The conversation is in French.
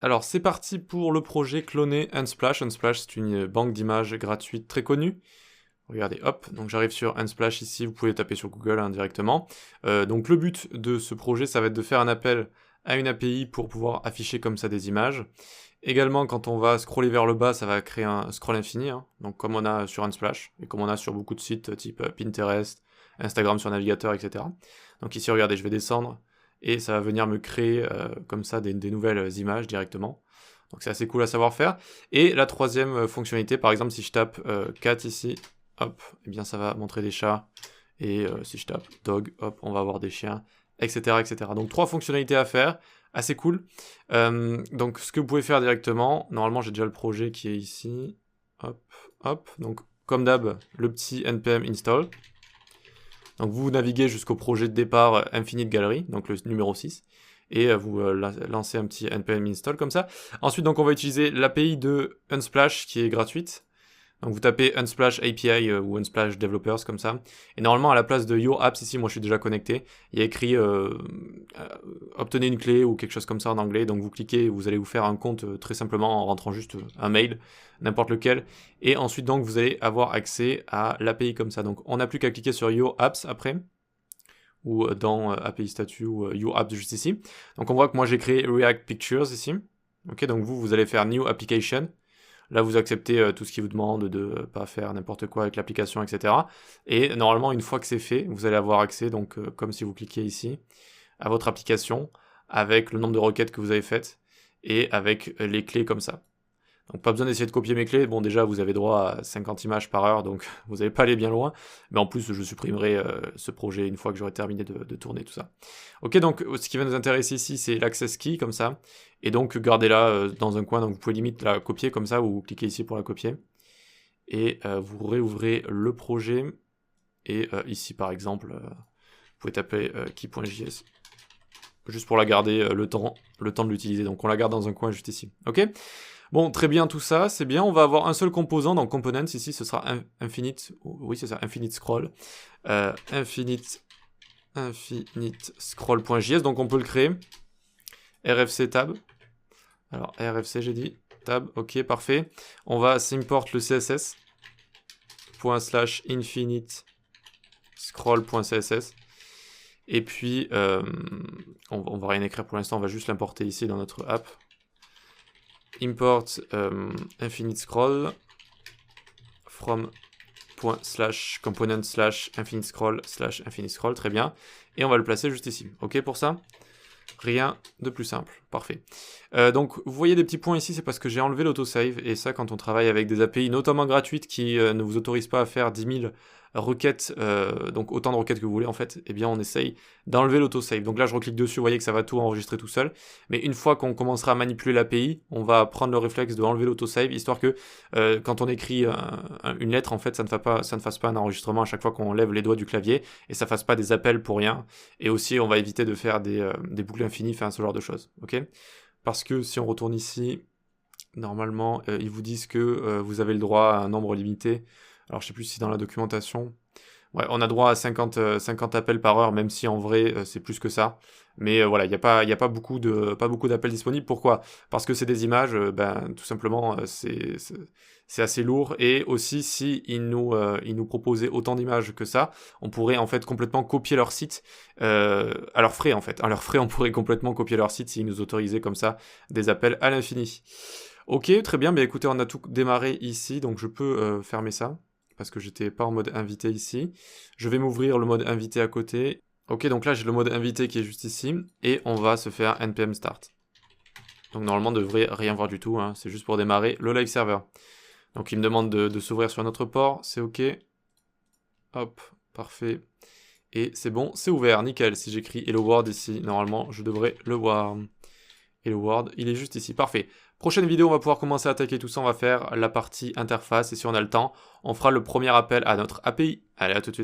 Alors c'est parti pour le projet cloner Unsplash. Unsplash, c'est une banque d'images gratuite très connue. Regardez, hop, donc j'arrive sur Unsplash ici, vous pouvez taper sur Google directement. Donc le but de ce projet, ça va être de faire un appel à une API pour pouvoir afficher comme ça des images. Également, quand on va scroller vers le bas, ça va créer un scroll infini, donc comme on a sur Unsplash, et comme on a sur beaucoup de sites type Pinterest, Instagram sur navigateur, etc. Donc ici, regardez, je vais descendre, et ça va venir me créer comme ça des nouvelles images directement. Donc c'est assez cool à savoir faire. Et la troisième fonctionnalité, par exemple, si je tape cat ici, hop, eh bien ça va montrer des chats, et si je tape dog, hop, on va avoir des chiens, etc., etc. Donc 3 fonctionnalités à faire, assez cool. Donc ce que vous pouvez faire directement, normalement j'ai déjà le projet qui est ici, hop, hop, donc comme d'hab, le petit npm install. Donc vous naviguez jusqu'au projet de départ Infinite Gallery, donc le numéro 6, et vous lancez un petit npm install comme ça. Ensuite, donc on va utiliser l'API de Unsplash qui est gratuite. Donc vous tapez Unsplash API ou Unsplash Developers comme ça. Et normalement à la place de Your Apps ici, moi je suis déjà connecté, il y a écrit obtenez une clé ou quelque chose comme ça en anglais. Donc vous cliquez, vous allez vous faire un compte très simplement en rentrant juste un mail, n'importe lequel. Et ensuite donc vous allez avoir accès à l'API comme ça. Donc on n'a plus qu'à cliquer sur Your Apps après, ou dans API Statut ou Your Apps juste ici. Donc on voit que moi j'ai créé React Pictures ici. Ok, donc vous allez faire New Application. Là, vous acceptez tout ce qui vous demande de ne pas faire n'importe quoi avec l'application, etc. Et normalement, une fois que c'est fait, vous allez avoir accès, donc comme si vous cliquez ici, à votre application, avec le nombre de requêtes que vous avez faites, et avec les clés comme ça. Donc pas besoin d'essayer de copier mes clés, bon déjà vous avez droit à 50 images par heure, donc vous n'allez pas aller bien loin, mais en plus je supprimerai ce projet une fois que j'aurai terminé de tourner tout ça. Ok, donc ce qui va nous intéresser ici c'est l'access key comme ça, et donc gardez-la dans un coin, donc vous pouvez limite la copier comme ça, ou vous cliquez ici pour la copier, et vous réouvrez le projet, et ici par exemple, vous pouvez taper key.js, juste pour la garder le temps de l'utiliser, donc on la garde dans un coin juste ici, ok. Bon, très bien tout ça, c'est bien, on va avoir un seul composant dans Components, ici ce sera infinite, oui c'est ça, infinite scroll, infinite scroll.js, donc on peut le créer, rfc tab, alors rfc j'ai dit, tab, ok parfait, on va s'import le css, ./infinite scroll.css, et puis on va rien écrire pour l'instant, on va juste l'importer ici dans notre app, import infinite scroll from ./component /infinite scroll, très bien, et on va le placer juste ici, ok pour ça? Rien de plus simple, parfait. Donc vous voyez des petits points ici, c'est parce que j'ai enlevé l'autosave, et ça quand on travaille avec des API, notamment gratuites, qui ne vous autorisent pas à faire 10 000 requêtes, donc autant de requêtes que vous voulez en fait, eh bien on essaye d'enlever l'autosave. Donc là je reclique dessus, vous voyez que ça va tout enregistrer tout seul, mais une fois qu'on commencera à manipuler l'API, on va prendre le réflexe de enlever l'autosave, histoire que quand on écrit une lettre, en fait ça ne fasse pas un enregistrement à chaque fois qu'on lève les doigts du clavier, et ça fasse pas des appels pour rien, et aussi on va éviter de faire des boucles infinies, enfin ce genre de choses, ok? Parce que si on retourne ici, normalement ils vous disent que vous avez le droit à un nombre limité. Alors je sais plus si dans la documentation, ouais, on a droit à 50 appels par heure, même si en vrai c'est plus que ça. Mais voilà, il n'y a pas beaucoup d'appels disponibles. Pourquoi? Parce que c'est des images, ben tout simplement c'est assez lourd. Et aussi si ils nous proposaient autant d'images que ça, on pourrait en fait complètement copier leur site à leurs frais en fait. À leurs frais, on pourrait complètement copier leur site s'ils nous autorisaient comme ça des appels à l'infini. Ok, très bien. Mais écoutez, on a tout démarré ici, donc je peux fermer ça, parce que j'étais pas en mode invité ici. Je vais m'ouvrir le mode invité à côté. Ok, donc là j'ai le mode invité qui est juste ici, et on va se faire npm start. Donc normalement on ne devrait rien voir du tout, c'est juste pour démarrer le live server. Donc il me demande de s'ouvrir sur notre port, c'est ok. Hop, parfait. Et c'est bon, c'est ouvert, nickel. Si j'écris hello world ici, normalement je devrais le voir. Hello world, il est juste ici, parfait. Prochaine vidéo, on va pouvoir commencer à attaquer tout ça, on va faire la partie interface, et si on a le temps, on fera le premier appel à notre API. Allez, à tout de suite.